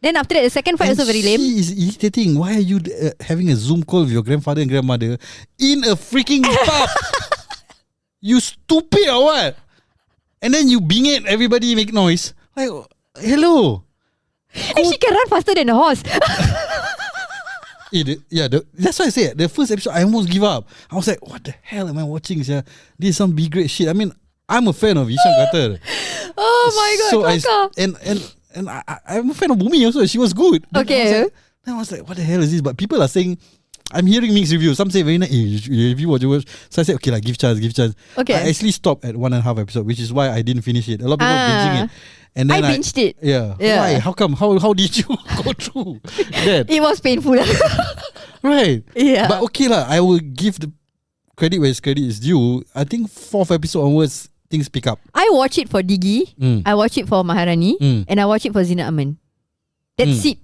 Then after that, the second fight also very lame. She is irritating. Why are you having a Zoom call with your grandfather and grandmother in a freaking pub? You stupid or what? And then you bing it, everybody make noise. Like, hello. And she can run faster than a horse. That's why I say the first episode I almost give up. I was like, what the hell am I watching? This is some B-grade shit. I mean, I'm a fan of Ishan Carter. Oh my god, so I'm a fan of Bumi also. She was good. Okay. Then I was like, what the hell is this? But people are saying, I'm hearing mixed reviews. Some say very nice. If you watch. So I said, okay, give chance. Okay. I actually stopped at 1.5 episode, which is why I didn't finish it. A lot of people binging it. And then I binged it. Yeah. Why? How come? How did you go through that? It was painful. Right. Yeah. But okay lah, I will give the credit where credit is due. I think 4th episode onwards, things pick up. I watch it for Diggy. I watch it for Maharani. And I watch it for Zina Aman. That's it.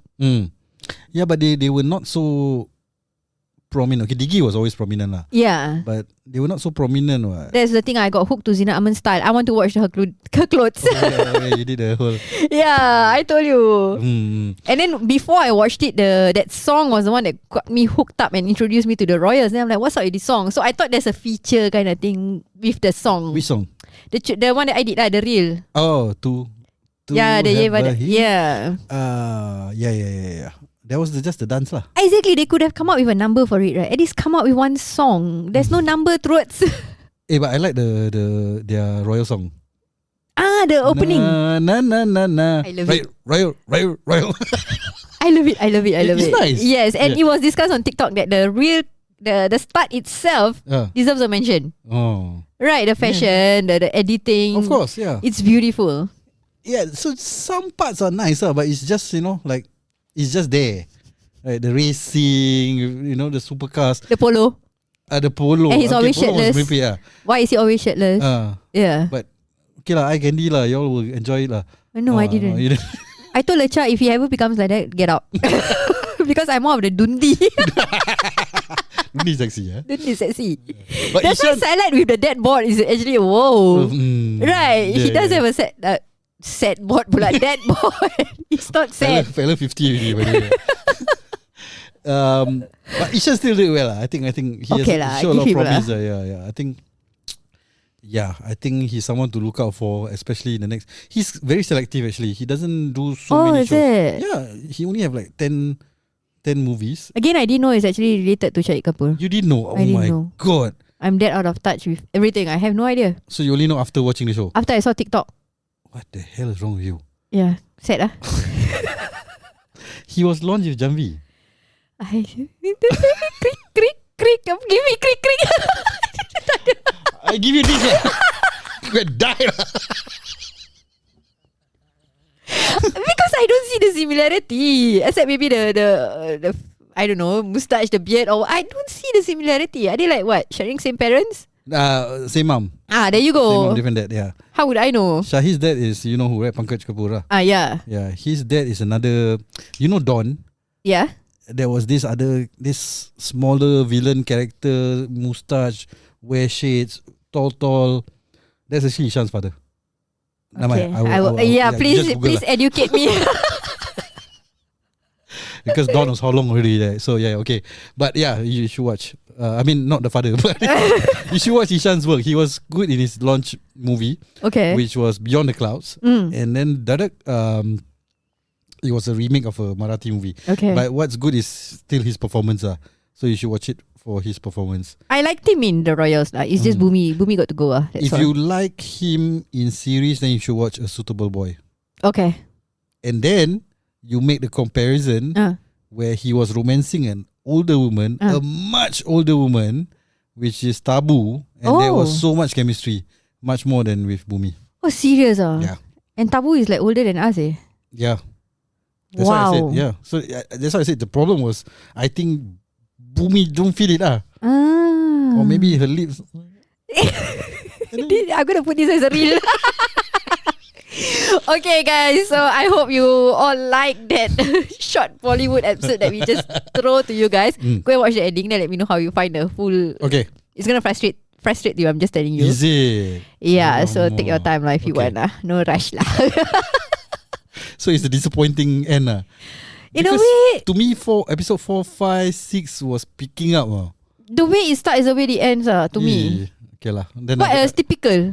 Yeah, but they were not so prominent. Okay, Diggy was always prominent lah. Yeah. But they were not so prominent. That's the thing. I got hooked to Zina Aman's style. I want to watch her clothes. You did the whole. Yeah, I told you. And then before I watched it, that song was the one that got me hooked up and introduced me to the Royals. Then I'm like, what's up with this song? So I thought there's a feature kind of thing with the song. Which song? The one that I did lah, the reel. Oh, yeah. Yeah. That was just the dance lah. Exactly, they could have come up with a number for it, right? At least come up with one song. There's no number towards. But I like their royal song. The opening. Na. I love it. Royal. I love it. It's nice. Yes, and it was discussed on TikTok that the start itself deserves a mention. Oh. Right, the fashion, the editing. Of course, yeah. It's beautiful. Yeah, so some parts are nice, but it's just, like, it's just there. Right, the racing, the supercars. The polo. The polo. And he's always shirtless. Why is he always shirtless? Yeah. But, okay lah, I candy lah. Y'all will enjoy it lah. No, I didn't. You didn't. I told Lecha, if he ever becomes like that, get out. Because I'm more of the Dundi. Dundi sexy, yeah? Dundi sexy. But that's why Salad with the dead board is actually, whoa. Right. He does have a sad board pula. Dead board. It's not sad. Fella 50 already, by the way. But Ishan still did well. I think he has shown a lot of promise. I think he's someone to look out for, especially in the next. He's very selective actually. He doesn't do so many shows. It? Yeah, he only have like 10 movies. Again, I didn't know it's actually related to Shahid Kapoor. You didn't know? Oh my god. I'm dead out of touch with everything. I have no idea. So you only know after watching the show? After I saw TikTok. What the hell is wrong with you? Yeah, sad lah. He was launched with Janvi. Creak. Give me creak. I give you this. You could die. Because I don't see the similarity. Except maybe the I don't know, mustache, the beard, or I don't see the similarity. Are they like what? Sharing same parents? Same mom. There you go. Same mom, different dad, yeah. How would I know? Shahid's dad is, you know who, right? Pankaj Kapoor. Yeah. Yeah, his dad is another, Don? Yeah. There was this smaller villain character, mustache, wear shades, tall. That's actually Ishan's father. Okay. I will, please educate me. Because Don was how long already there. So yeah, okay. But yeah, you should watch. I mean, not the father, but you should watch Ishan's work. He was good in his launch movie, which was Beyond the Clouds. And then it was a remake of a Marathi movie. Okay. But what's good is still his performance. So you should watch it for his performance. I liked him in the Royals. It's just Bumi got to go. If you like him in series, then you should watch A Suitable Boy. Okay. And then you make the comparison where he was romancing an older woman, a much older woman, which is Tabu, and there was so much chemistry, much more than with Bumi. Oh, serious? Yeah. And Tabu is like older than us, eh? Yeah. That's why I said, yeah. So that's why I said the problem was, I think Bumi don't feel it. Or maybe her lips. I'm going to put this as a reel. Okay guys, so I hope you all like that short Bollywood episode that we just throw to you guys. Go and watch the ending, then let me know how you find the full. Okay. It's gonna frustrate you, I'm just telling you. Is it? Yeah, so take your time if you want. No rush lah. So it's a disappointing end. In a way, to me, episode 4, 5, 6 was picking up. The way it starts is the way it ends to me. Okay lah. Then What else typical?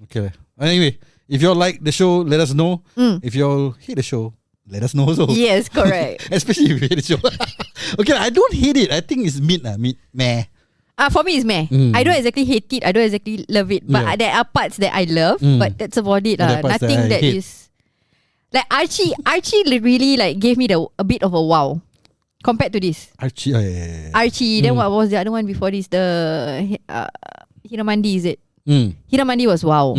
Okay lah. Anyway, if you all like the show, let us know. If you all hate the show, let us know also. Yes, correct. Especially if you hate the show. Okay, I don't hate it. I think it's mid. Meh. For me, it's meh. I don't exactly hate it. I don't exactly love it. But there are parts that I love. But that's about it. Nothing that is like Archie really like gave me a bit of a wow compared to this. Archie. Archie. Then what was the other one before this? The Hiramandi, is it? Hiramandi was wow.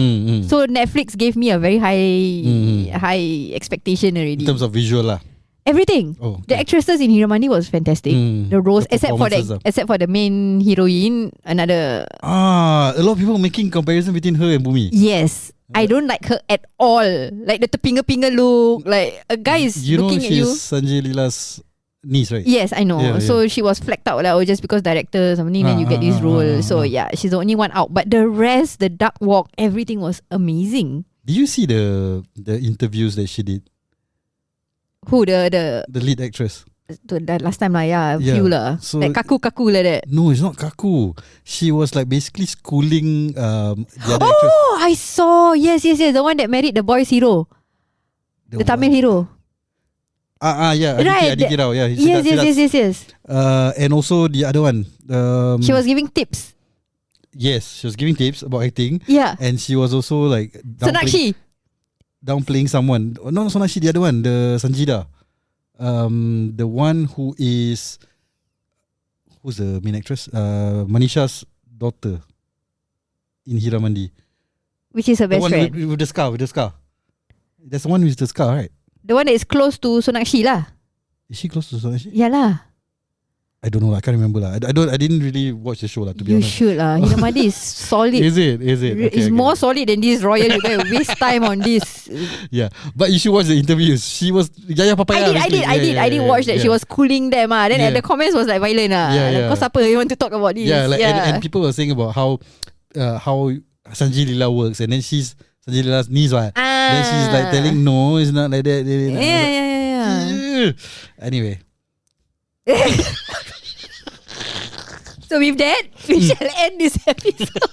So Netflix gave me a very high expectation already. In terms of visual lah. Everything. The actresses in Hiramandi was fantastic. The roles, except for the main heroine, another. A lot of people making comparison between her and Bumi. Yes, I don't like her at all. Like the pinga look, like a guy is looking at you. She's Sanjay Leela's niece, right? Yes, I know. So she was flagged out like, just because director something, then you get this role. So yeah, she's the only one out. But the rest, the duck walk, everything was amazing. Did you see the interviews that she did? Who the lead actress? Last time lah, few lah. So, like kaku like that. No, it's not kaku. She was like basically schooling the other actress. Oh, I saw. Yes. The one that married the boy's hero, the Tamil hero. Yeah, right. Aditi Rao. Yeah, yes. And also the other one. She was giving tips. Yes, she was giving tips about acting. Yeah, and she was also like downplaying someone. No, Sonakshi, the other one, the Sanjida. The one who's the main actress? Manisha's daughter in Hiramandi. Which is her best friend. With the scar. That's the one with the scar, right? The one that is close to Sonakshi lah. Is she close to Sonakshi? Yeah lah. I don't know. I can't remember lah. I didn't really watch the show lah. To be honest, you should lah. Hiramandi is solid. Is it? It's more solid than this Royal. You guys waste time on this. Yeah, but you should watch the interviews. She was Yaya Papaya. I did watch that. She was cooling them. Then the comments was like violent. Kau siapa you want to talk about this? Yeah, and people were saying about how Sanjay Leela works, and then she's Sanjay Leela's niece, right? Then she's like telling, no, it's not like that. Yeah. Anyway. So with that, we shall end this episode.